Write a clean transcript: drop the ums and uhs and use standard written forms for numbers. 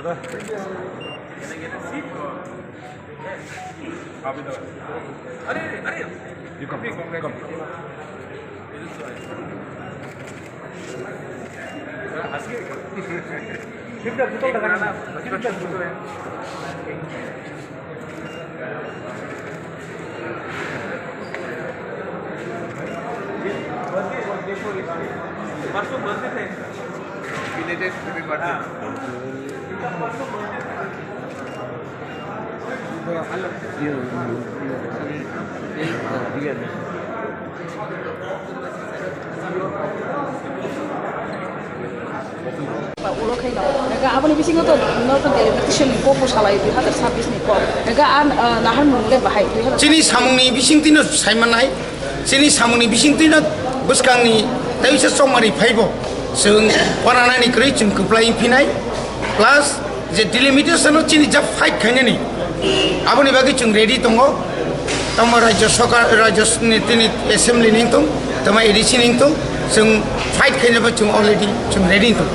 Brother. आप इधर अरे you come come हंस के गिफ्ट फोटो लगाना गिफ्ट फोटो है परसों बर्थडे थे related happy birthday ulo khay na naga aboni bising to no to delegation ko ko salai 2026 ni ko naga an nahar mungle bahai Sini samungni bising tino saimanai sini samungni bising tino buskangni taisa somari phaibo sung panana ni krei chung kuplai pinai plus je delimitation chini ja fight khaine ni aboni bagi chung ready tongo tama rajya sarkar rajya nitini assembly ning tong tama edc ning tong sung fight khaine ba chung already chung ready tong